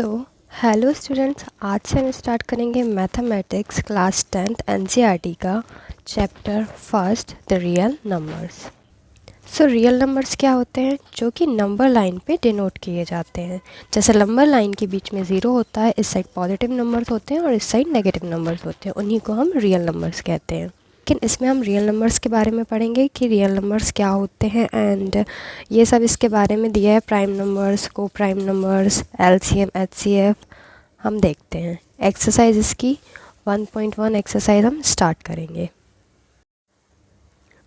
So hello students, आज से हम स्टार्ट करेंगे मैथमेटिक्स क्लास 10th एनसीईआरटी का chapter first the real numbers. So real numbers क्या होते हैं? जो कि नंबर लाइन पे डिनोट किए जाते हैं। जैसे नंबर लाइन के बीच में ज़ीरो होता है, इस साइड पॉजिटिव नंबर्स होते हैं और इस साइड नेगेटिव नंबर्स होते हैं, उन्हीं को हम रियल नंबर्स कहते हैं। लेकिन इसमें हम रियल नंबर्स के बारे में पढ़ेंगे कि रियल नंबर्स क्या होते हैं एंड ये सब इसके बारे में दिया है। प्राइम नंबर्स, को प्राइम नंबर्स, एलसीएम, एचसीएफ हम देखते हैं। एक्सरसाइज इसकी 1.1 एक्सरसाइज हम स्टार्ट करेंगे।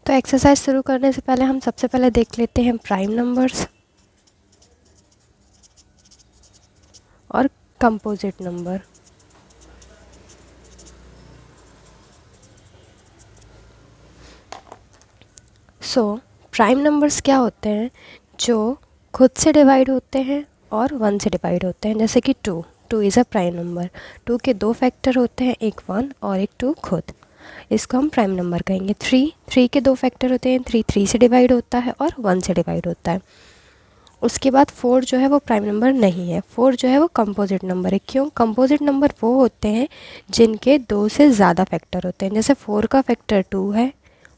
तो एक्सरसाइज शुरू करने से पहले हम सबसे पहले देख लेते हैं प्राइम नंबर्स और composite number. So prime numbers क्या होते हैं? जो खुद से डिवाइड होते हैं और 1 से डिवाइड होते हैं। जैसे कि 2 इज़ अ प्राइम नंबर। 2 के दो फैक्टर होते हैं, एक 1 और एक 2 खुद, इसको हम प्राइम नंबर कहेंगे। 3 के दो फैक्टर होते हैं, 3 से डिवाइड होता है और 1 से डिवाइड होता है। उसके बाद 4 जो है वो प्राइम नंबर नहीं है, 4 जो है वो कंपोजिट नंबर है। क्यों? कंपोजिट नंबर वो होते हैं जिनके 2 से ज़्यादा फैक्टर होते हैं। जैसे 4 का फैक्टर 2 है,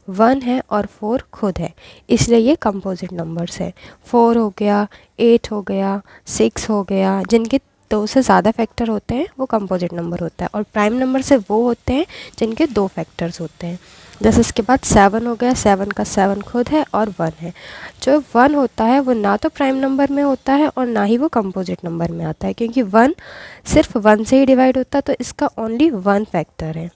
1 है और 4 खुद है, इसलिए ये कंपोजिट नंबर्स है। 4 हो गया, 8 हो गया, 6 हो गया, जिनके 2 से ज़्यादा फैक्टर होते हैं वो कंपोजिट नंबर होता है। और प्राइम नंबर से वो होते हैं जिनके 2 फैक्टर्स होते हैं। जैसे इसके बाद 7 हो गया, 7 का 7 खुद है और 1 है। जो 1 होता है वो ना तो प्राइम नंबर में होता है और ना ही वो कंपोजिट नंबर में आता है, क्योंकि 1 सिर्फ 1 से ही डिवाइड होता है, तो इसका ओनली 1 फैक्टर है।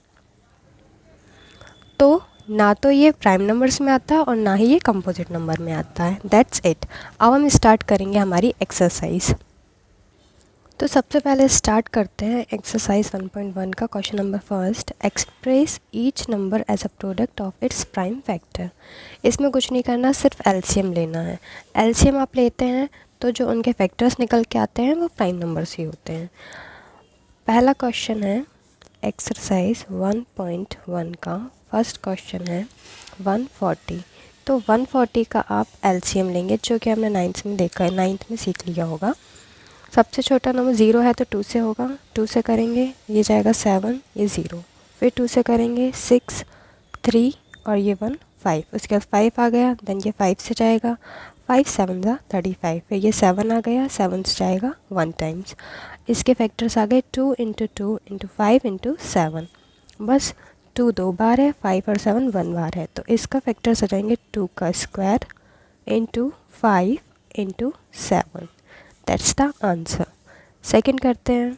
तो ना तो ये प्राइम नंबर्स में आता है और ना ही ये कंपोजिट नंबर में आता है। That's it. अब हम स्टार्ट करेंगे हमारी एक्सरसाइज। तो सबसे पहले स्टार्ट करते हैं एक्सरसाइज 1.1 का question number first. Express each number as a product of its prime factor. इसमें कुछ नहीं करना, सिर्फ एलसीएम लेना है। एलसीएम आप लेते हैं तो जो उनके फैक्टर्स निकल के आते हैं वो प्राइम नंबर्स ही होते हैं। पहला क्वेश्चन है एक्सरसाइज 1.1 का फर्स्ट क्वेश्चन है 140। तो 140 का आप एलसीएम लेंगे, जो कि हमने 9th में देखा है, 9th में सीख लिया होगा। सबसे छोटा नंबर 0 है तो 2 से होगा, 2 से करेंगे ये जाएगा 7, ये 0, फिर 2 से करेंगे 6, 3 और ये 1, 5। उसके बाद 5 आ गया, देन ये 5 से जाएगा, 5 7 जा 35, फिर ये 7 आ गया, 7 से जाएगा 1 टाइम्स। इसके फैक्टर्स आ गए 2 इंटू 2 इंटू 5 इंटू 7। बस 2 2 बार है, 5 और 7 1 बार है, तो इसका फैक्टर्स आ जाएंगे 2 का square into 5 into 7। That's the answer. Second करते हैं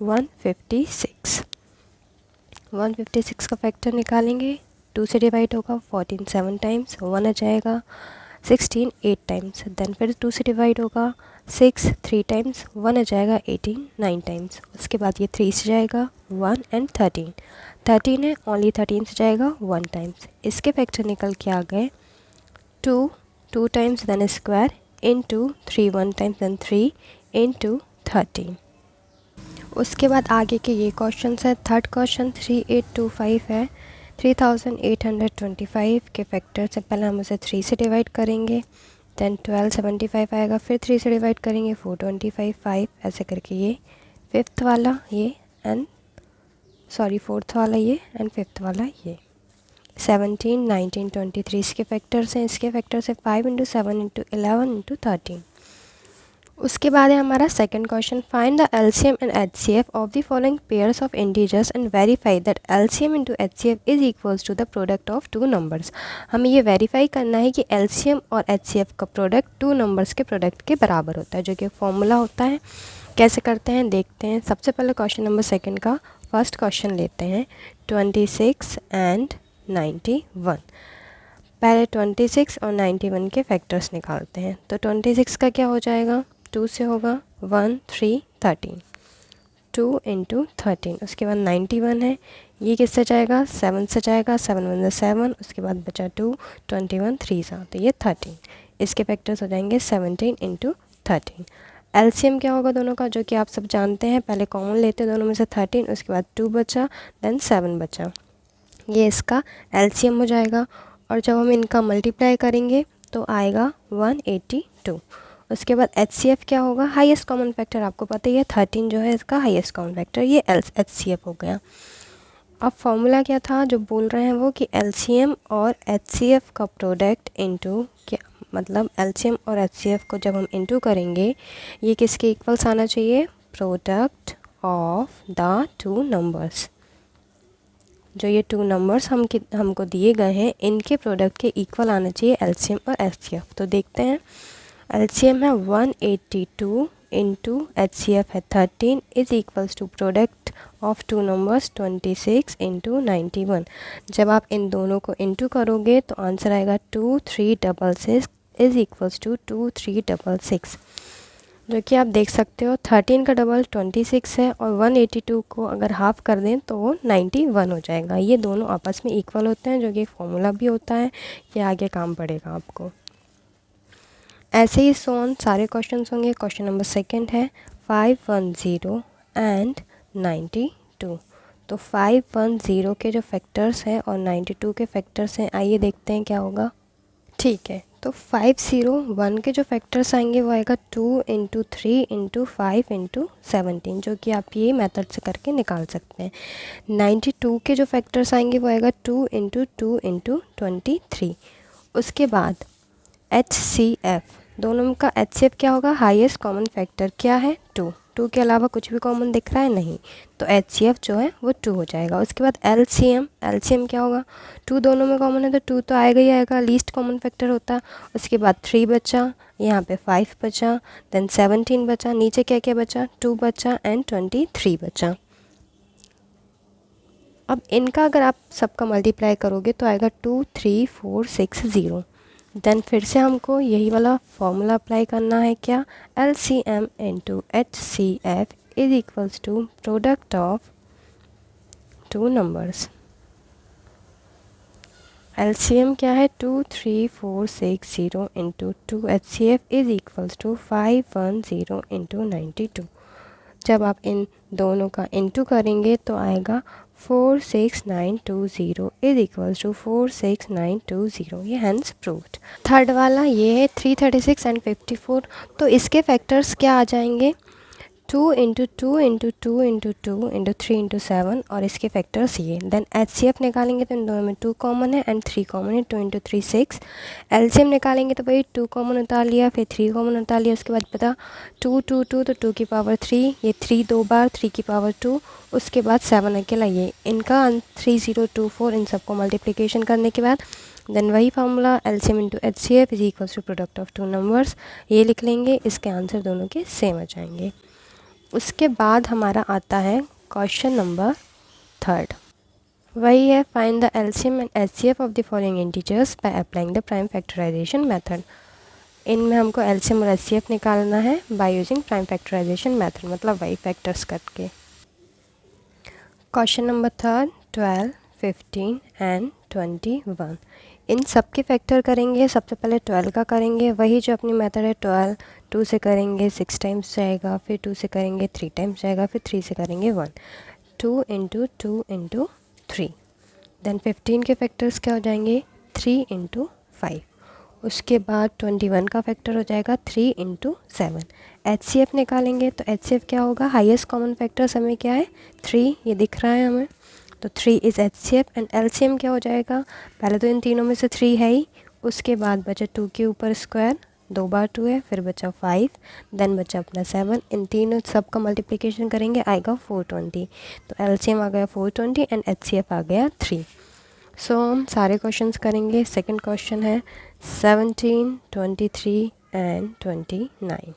156। 156 का फैक्टर निकालेंगे, 2 से डिवाइड होगा 14 7 टाइम्स, 1 आ जाएगा, 16 8 टाइम्स, देन फिर 2 से डिवाइड होगा 6 3 टाइम्स, 1 आ जाएगा, 18 9 टाइम्स। उसके बाद ये 3 से जाएगा 1 एंड 13, 13 है, ओनली 13 से जाएगा 1 टाइम्स। इसके फैक्टर निकल के आ गए 2 times then square into 3 1 times then 3 into 13। उसके बाद आगे के ये क्वेश्चन है। थर्ड क्वेश्चन 3825 है। 3825 के फैक्टर से पहले हम उसे 3 से डिवाइड करेंगे, देन 1275 आएगा, फिर 3 से डिवाइड करेंगे 425 5, ऐसे करके ये फिफ्थ वाला ये एंड फोर्थ वाला ये एंड फिफ्थ वाला ये। 17 19 23 इसके फैक्टर्स हैं। इसके फैक्टर्स है 5 इंटू 7 इंटू 11 इंटू 13। उसके बाद है हमारा second question. Find the LCM and HCF of the following pairs of integers and verify that LCM into HCF is equals to the product of 2 numbers. हमें ये verify करना है कि एलसीएम और एचसीएफ का प्रोडक्ट 2 नंबर्स के product के बराबर होता है, जो कि फॉर्मूला होता है। कैसे करते हैं देखते हैं। सबसे पहले क्वेश्चन नंबर सेकेंड का फर्स्ट क्वेश्चन लेते हैं 26 एंड 91। पहले 26 और 91 के फैक्टर्स निकालते हैं। तो 26 का क्या हो जाएगा, 2 से होगा, 1 3 13, 2 इंटू 13। उसके बाद 91 है, ये किससे जाएगा, 7 से जाएगा, 7 1 7, उसके बाद बचा 2, 21 3 सा, तो ये 13। इसके फैक्टर्स हो जाएंगे 17 इंटू 13। एलसीएम क्या होगा दोनों का, जो कि आप सब जानते हैं। पहले कॉमन लेते हैं दोनों में से 13, उसके बाद 2 बचा, देन 7 बचा, ये इसका एलसीएम हो जाएगा। और जब हम इनका मल्टीप्लाई करेंगे तो आएगा 182। उसके बाद HCF क्या होगा, हाईएस्ट कॉमन फैक्टर आपको पता ही है 13 जो है इसका हाईएस्ट कॉमन फैक्टर, ये HCF हो गया। अब फॉर्मूला क्या था जो बोल रहे हैं वो कि LCM और HCF का प्रोडक्ट इनटू क्या, मतलब LCM और HCF को जब हम इनटू करेंगे ये किसके इक्वल्स आना चाहिए, product of the two numbers. जो ये टू नंबर्स हमको दिए गए हैं इनके प्रोडक्ट के इक्वल आना चाहिए LCM और HCF। तो देखते हैं, LCM है 182 इंटू HCF है 13 is equals to product of two numbers 26 into 91। जब आप इन दोनों को इंटू करोगे तो आंसर आएगा 2366 इज इक्वल्स टू 2366, जो कि आप देख सकते हो 13 का डबल 26 है और 182 को अगर हाफ कर दें तो वो 91 हो जाएगा। ये दोनों आपस में इक्वल होते हैं, जो कि फॉर्मूला भी होता है, ये आगे काम पड़ेगा आपको। ऐसे ही सोन सारे क्वेश्चंस होंगे। क्वेश्चन नंबर सेकंड है 510 एंड 92। तो 510 के जो फैक्टर्स हैं और 92 के फैक्टर्स हैं, आइए देखते हैं क्या होगा। ठीक है, तो 501 के जो फैक्टर्स आएंगे वो आएगा 2 इंटू 3 इंटू 5 इंटू 17, जो कि आप ये मेथड से करके निकाल सकते हैं। 92 के जो फैक्टर्स आएंगे वो आएगा 2 इंटू 2 इंटू 23। उसके बाद HCF, दोनों का HCF क्या होगा, हाईएस्ट कॉमन फैक्टर क्या है 2 के अलावा कुछ भी कॉमन दिख रहा है नहीं, तो HCF जो है वो 2 हो जाएगा। उसके बाद LCM क्या होगा, 2 दोनों में कॉमन है तो 2 तो आएगा ही आएगा, लीस्ट कॉमन फैक्टर होता है। उसके बाद 3 बचा, यहाँ पे 5 बचा, देन 17 बचा, नीचे क्या क्या बचा, 2 बचा एंड 23 बचा। अब इनका अगर आप सबका मल्टीप्लाई करोगे तो आएगा 23460। देन फिर से हमको यही वाला फॉर्मूला अप्लाई करना है, क्या, LCM into HCF is equals to product of two numbers. LCM क्या है 23460 into 2, HCF is equals to 510 into 92। जब आप इन दोनों का इंटू करेंगे तो आएगा 46920 इज इक्वल्स टू 46920, ये हैंस प्रूव्ड। थर्ड वाला ये है 336 एंड 54। तो इसके फैक्टर्स क्या आ जाएंगे, 2 into 2 into 2 into 2 into 3 into 7, और इसके फैक्टर्स ये। देन HCF निकालेंगे तो इन दोनों में 2 कॉमन है एंड 3 कॉमन है, 2 इंटू 3 6। LCM निकालेंगे तो भाई 2 कॉमन उतार लिया, फिर 3 कॉमन उतार लिया, उसके बाद पता 2 2 2 तो 2 की पावर 3, ये 3 दो बार 3 की पावर 2, उसके बाद 7 अकेला, ये इनका 3024। इन सबको मल्टीप्लिकेशन करने के बाद देन वही formula LCM into HCF is equals to product of two numbers, ये लिख लेंगे। इसके आंसर दोनों के सेम आ जाएंगे। उसके बाद हमारा आता है क्वेश्चन नंबर थर्ड, वही है find the LCM and HCF of the following integers by applying the prime factorization method. इनमें हमको LCM और HCF निकालना है by using prime factorization method, मतलब वही फैक्टर्स करके। क्वेश्चन नंबर थर्ड 12, 15 एंड 21, इन सब के फैक्टर करेंगे। सबसे पहले 12 का करेंगे, वही जो अपनी मेथड है 12, 2 से करेंगे 6 टाइम्स जाएगा, फिर 2 से करेंगे 3 टाइम्स जाएगा, फिर 3 से करेंगे 1, 2 इंटू 2 इंटू 3। देन 15 के फैक्टर्स क्या हो जाएंगे 3 इंटू 5। उसके बाद 21 का फैक्टर हो जाएगा 3 इंटू 7। HCF निकालेंगे तो HCF क्या होगा, हाईएस्ट कॉमन फैक्टर्स हमें क्या है 3, ये दिख रहा है हमें, तो 3 इज़ HCF एंड LCM क्या हो जाएगा, पहले तो इन तीनों में से 3 है ही, उसके बाद बचा 2 के ऊपर स्क्वायर, 2 बार 2 है, फिर बचा 5, देन बचा अपना 7, इन तीनों सब का मल्टीप्लिकेशन करेंगे आएगा 420। तो LCM आ गया 420 एंड HCF आ गया 3। सो हम सारे क्वेश्चंस करेंगे। सेकंड क्वेश्चन है 17, 23 एंड 29।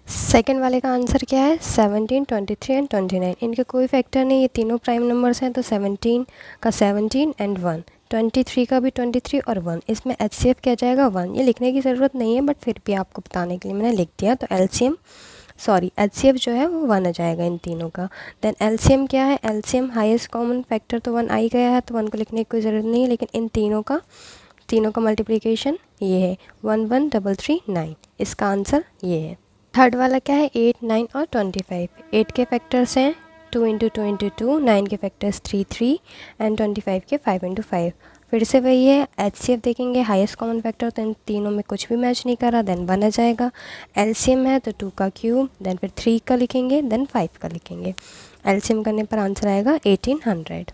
सेकंड वाले का आंसर क्या है 17, 23 एंड 29। इनके कोई फैक्टर नहीं, ये तीनों प्राइम नंबर्स हैं, तो 17 का 17 एंड 1, 23 का भी 23 और 1। इसमें HCF क्या जाएगा 1, ये लिखने की ज़रूरत नहीं है बट फिर भी आपको बताने के लिए मैंने लिख दिया। तो HCF जो है वो 1 आ जाएगा इन तीनों का। देन LCM क्या है, LCM हाईएस्ट कॉमन फैक्टर तो 1 आ ही गया है, तो 1 को लिखने की कोई ज़रूरत नहीं है, लेकिन इन तीनों का मल्टीप्लिकेशन ये है 1 1 3 3 9, इसका आंसर ये है। थर्ड वाला क्या है 8, 9 और 25। 8 के फैक्टर्स हैं 2 इंटू 2 इंटू 2, 9 के फैक्टर्स 3 3 एंड 25 के 5 इंटू 5। फिर से वही है, HCF देखेंगे हाईएस्ट कॉमन फैक्टर, तो इन तीनों में कुछ भी मैच नहीं करा, देन 1 आ जाएगा। LCM है तो 2 का क्यूब, देन फिर 3 का लिखेंगे, देन 5 का लिखेंगे। LCM करने पर आंसर आएगा 1800।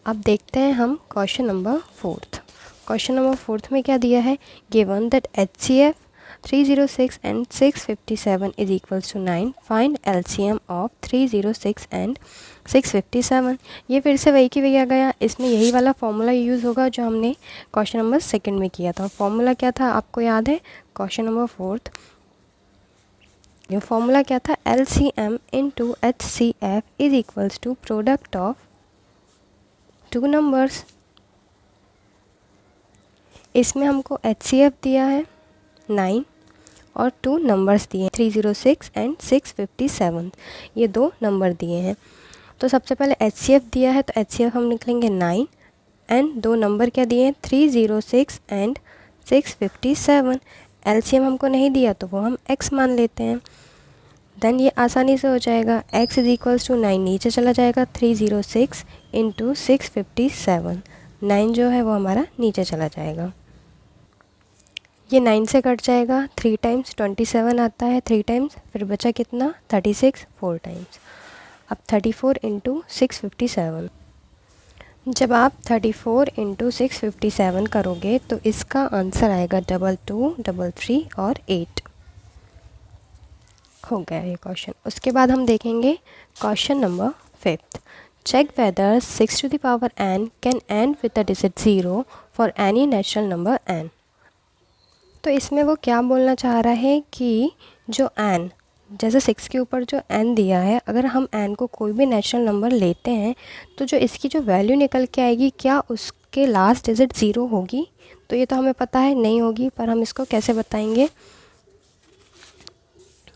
अब देखते हैं हम क्वेश्चन नंबर 4। क्वेश्चन नंबर 4 में क्या दिया है, given that HCF 306 and 657 is equals to 9, find LCM of 306 and 657। ये फिर से वही की वही आ गया, इसमें यही वाला फॉर्मूला यूज़ होगा जो हमने क्वेश्चन नंबर 2 में किया था। फॉर्मूला क्या था आपको याद है, क्वेश्चन नंबर 4 ये फॉर्मूला क्या था, LCM into HCF is equals to product of 2 numbers. इसमें हमको HCF दिया है 9 और 2 नंबर्स दिए हैं 306 एंड 657, ये 2 नंबर दिए हैं। तो सबसे पहले HCF दिया है तो HCF हम लिखेंगे 9 एंड 2 नंबर क्या दिए हैं 306 एंड 657। LCM हमको नहीं दिया तो वो हम x मान लेते हैं, देन ये आसानी से हो जाएगा। x इज इक्वल्स टू 9 नीचे चला जाएगा, 306 इंटू 657, 9 जो है वो हमारा नीचे चला जाएगा, ये 9 से कट जाएगा, 3 टाइम्स 27 आता है, 3 टाइम्स फिर बचा कितना 36, 4 टाइम्स। अब 34 इंटू 657, जब आप 34 इंटू 657 करोगे तो इसका आंसर आएगा 22, 33 और 8। हो गया ये क्वेश्चन। उसके बाद हम देखेंगे question number 5। Check whether 6 to the power n can end with the digit 0 for any natural number n। तो इसमें वो क्या बोलना चाह रहा है कि जो n, जैसे 6 के ऊपर जो n दिया है, अगर हम n को कोई भी नेचुरल नंबर लेते हैं तो जो इसकी जो वैल्यू निकल के आएगी क्या उसके लास्ट डिजिट 0 होगी। तो ये तो हमें पता है नहीं होगी, पर हम इसको कैसे बताएंगे,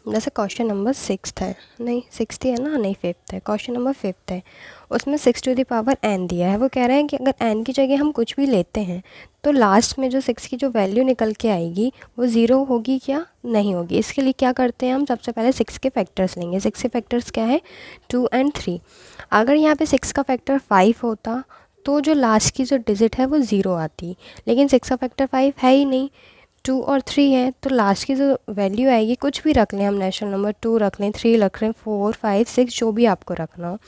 जैसे क्वेश्चन नंबर 6 है, नहीं 6 है ना, नहीं 5 है, क्वेश्चन नंबर 5 है, उसमें 6 टू द पावर n दिया है। वो कह रहे हैं कि अगर n की जगह हम कुछ भी लेते हैं तो लास्ट में जो 6 की जो वैल्यू निकल के आएगी वो 0 होगी क्या, नहीं होगी। इसके लिए क्या करते हैं हम, सबसे पहले 6 के फैक्टर्स लेंगे। 6 के फैक्टर्स क्या है 2 एंड 3। अगर यहाँ पे 6 का फैक्टर 5 होता तो जो लास्ट की जो डिजिट है वो 0 आती, लेकिन 6 का फैक्टर 5 है ही नहीं, 2 और 3 है, तो लास्ट की जो वैल्यू आएगी, कुछ भी रख लें हम नेचुरल नंबर, 2 रख लें, 3 रख लें, 4, 5, 6 जो भी आपको रखना हो,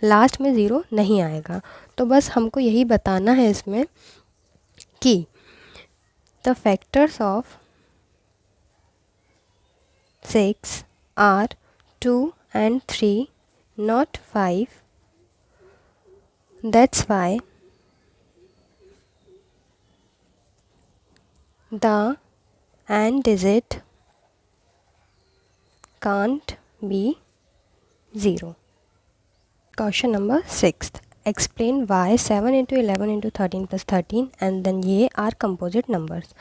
लास्ट में 0 नहीं आएगा। तो बस हमको यही बताना है इसमें कि the factors of 6 are 2 and 3 not 5, that's why the n digit can't be 0। Question number 6, explain why 7 into 11 into 13 plus 13 and then ये आर कंपोजिट नंबर्स।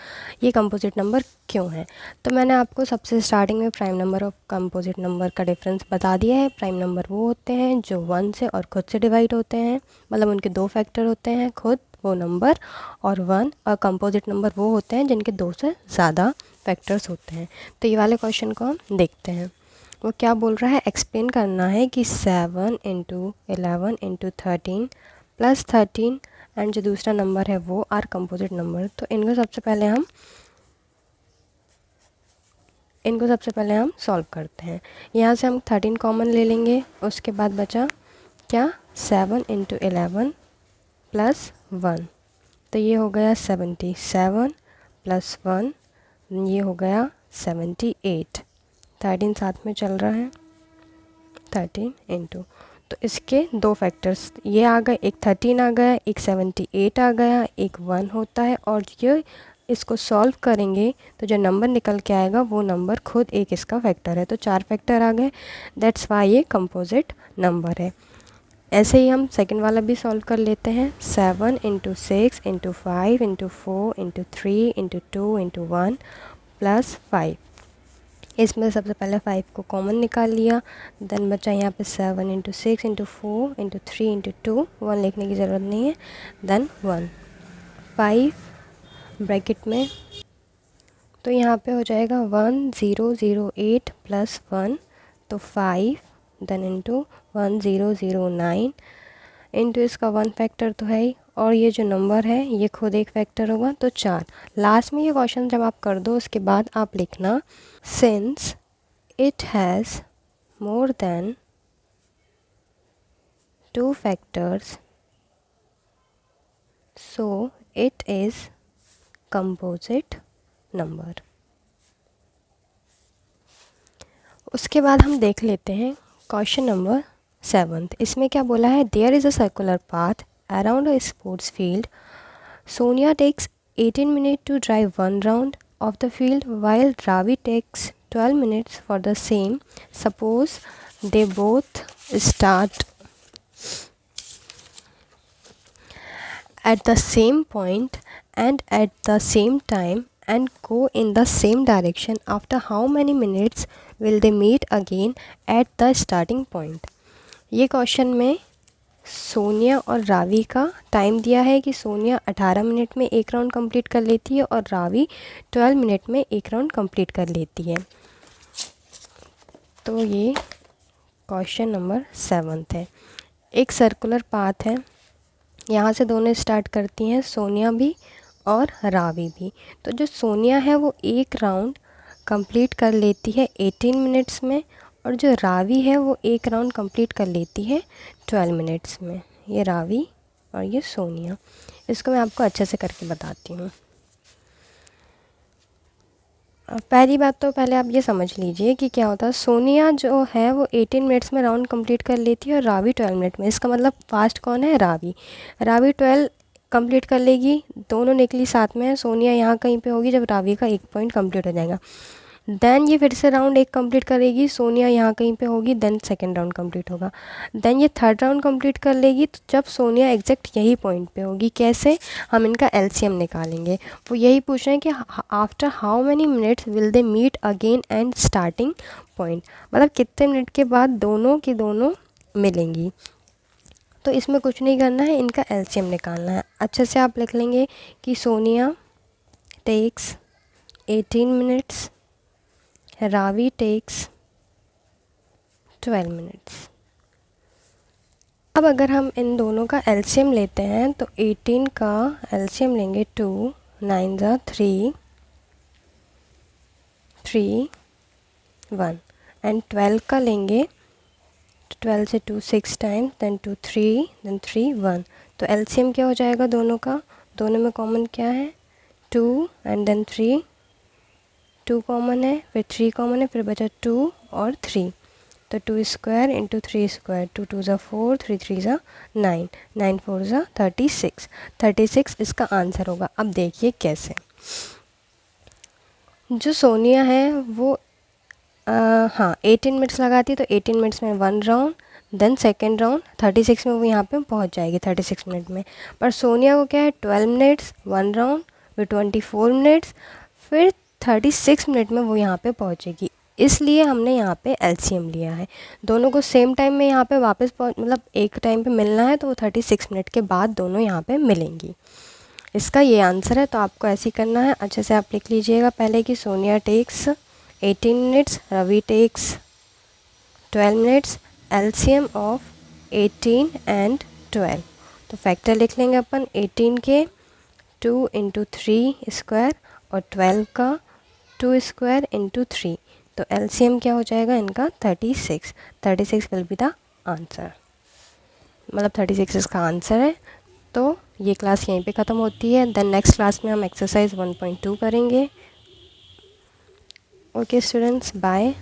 ये कंपोजिट नंबर क्यों है, तो मैंने आपको सबसे स्टार्टिंग में प्राइम नंबर और कंपोजिट नंबर का डिफरेंस बता दिया है। प्राइम नंबर वो होते हैं जो 1 से और खुद से डिवाइड होते हैं, मतलब उनके 2 फैक्टर होते हैं, खुद वो नंबर और 1, और कंपोजिट नंबर वो होते हैं जिनके 2 से ज़्यादा फैक्टर्स होते हैं। तो ये वाले क्वेश्चन को हम देखते हैं। वो क्या बोल रहा है, एक्सप्लेन करना है कि 7 इंटू 11 इंटू 13 प्लस 13 एंड जो दूसरा नंबर है वो आर कंपोजिट नंबर। तो इनको सबसे पहले हम सॉल्व करते हैं। यहाँ से हम 13 कॉमन ले लेंगे, उसके बाद बचा क्या 7 इंटू 11 प्लस 1, तो ये हो गया 77 प्लस 1, ये हो गया 78। 13 साथ में चल रहा है, 13 इंटू, तो इसके 2 फैक्टर्स ये आ गए, एक 13 आ गया, एक 78 आ गया, एक 1 होता है, और ये इसको सॉल्व करेंगे तो जो नंबर निकल के आएगा वो नंबर खुद एक इसका फैक्टर है, तो 4 फैक्टर आ गए, दैट्स वाई ये कंपोजिट नंबर है। ऐसे ही हम सेकंड वाला भी सॉल्व कर लेते हैं। 7 into 6 into 5 into 4 into 3 into 2 into 1 plus 5। इसमें सबसे पहले 5 को कॉमन निकाल लिया, देन बचा यहाँ पे 7 इंटू 6 इंटू 4 इंटू 3 इंटू 2, 1 लिखने की ज़रूरत नहीं है, देन 1, 5 ब्रैकेट में, तो यहाँ पे हो जाएगा 1008 प्लस 1, तो 5, देन इंटू 1009 इंटू इसका 1 फैक्टर तो है ही, और ये जो नंबर है ये खुद एक फैक्टर होगा, तो 4। लास्ट में ये क्वेश्चन जब आप कर दो उसके बाद आप लिखना since it has more than 2 factors so it is composite number. उसके बाद हम देख लेते हैं क्वेश्चन नंबर 7। इसमें क्या बोला है, there is a circular path around a sports field. Sonia takes 18 minutes to drive one round of the field while Ravi takes 12 minutes for the same. Suppose they both start at the same point and at the same time and go in the same direction. After how many minutes will they meet again at the starting point? ये question में सोनिया और रावी का time दिया है कि Sonia 18 minute में एक round complete कर लेती है और रावी 12 मिनट में एक राउंड कंप्लीट कर लेती है। तो ये क्वेश्चन नंबर 7 है। एक सर्कुलर पाथ है, यहाँ से दोनों स्टार्ट करती हैं, सोनिया भी और रावी भी। तो जो सोनिया है वो एक राउंड कंप्लीट कर लेती है 18 मिनट्स में और जो रावी है वो एक राउंड कंप्लीट कर लेती है 12 मिनट्स में। ये रावी और ये सोनिया। इसको मैं आपको अच्छे से करके बताती हूँ। पहली बात तो पहले आप ये समझ लीजिए कि क्या होता है। सोनिया जो है वो 18 मिनट्स में राउंड कंप्लीट कर लेती है और रावी 12 मिनट में। इसका मतलब फास्ट कौन है, रावी। रावी 12 कंप्लीट कर लेगी, दोनों निकली साथ में। सोनिया यहाँ कहीं पे होगी जब रावी का एक पॉइंट कंप्लीट हो जाएगा। देन ये फिर से राउंड एक कंप्लीट करेगी, सोनिया यहाँ कहीं पे होगी, देन सेकंड राउंड कंप्लीट होगा। देन ये थर्ड राउंड कंप्लीट कर लेगी तो जब सोनिया एग्जैक्ट यही पॉइंट पे होगी। कैसे, हम इनका एलसीएम निकालेंगे। वो यही पूछ रहे हैं कि after how many minutes will they meet again and starting point, मतलब कितने मिनट के बाद दोनों की दोनों मिलेंगी। तो इसमें कुछ नहीं करना है, इनका एलसीएम निकालना है। अच्छे से आप लिख लेंगे कि Sonia takes 18 minutes, Ravi takes 12 minutes. अब अगर हम इन दोनों का एलसीएम लेते हैं तो 18 का एलसीएम लेंगे 2 9 ज़ा 3 3 1 एंड 12 का लेंगे 12 से 2 6 टाइम्स, देन 2 3 देन 3 1। तो एलसीएम क्या हो जाएगा दोनों का, दोनों में कॉमन क्या है 2 एंड देन 3, 2 कॉमन है, फिर 3 कॉमन है, फिर बचा 2 और 3। तो 2 स्क्वायर इंटू 3 स्क्वायर, 2 2 ज़ा 4, 3 3 ज़ा 9, 9 4 ज़ा 36, 36 इसका आंसर होगा। अब देखिए कैसे। जो सोनिया है वो 18 मिनट्स लगाती है तो 18 मिनट्स में 1 राउंड, देन सेकेंड राउंड 36 में वो यहाँ पे पहुँच जाएगी 36 मिनट में। पर सोनिया को क्या है 12 मिनट्स 1 राउंड, फिर 24 मिनट्स, फिर 36 मिनट में वो यहाँ पे पहुँचेगी। इसलिए हमने यहाँ पे एलसीएम लिया है। दोनों को सेम टाइम में यहाँ पे वापस मतलब एक टाइम पे मिलना है तो वो 36 मिनट के बाद दोनों यहाँ पे मिलेंगी। इसका ये आंसर है। तो आपको ऐसे ही करना है, अच्छे से आप लिख लीजिएगा पहले कि Sonia takes 18 minutes, Ravi takes 12 minutes, LCM of 18 and 12। तो फैक्टर लिख लेंगे अपन 18 के 2 इंटू 3 स्क्वायर और 12 का 2 स्क्वायर इंटू 3। तो एलसीएम क्या हो जाएगा इनका 36, 36 विल बी द आंसर, मतलब 36 इसका आंसर है। तो ये क्लास यहीं पे ख़त्म होती है। देन नेक्स्ट क्लास में हम एक्सरसाइज 1.2 करेंगे। Okay students, bye.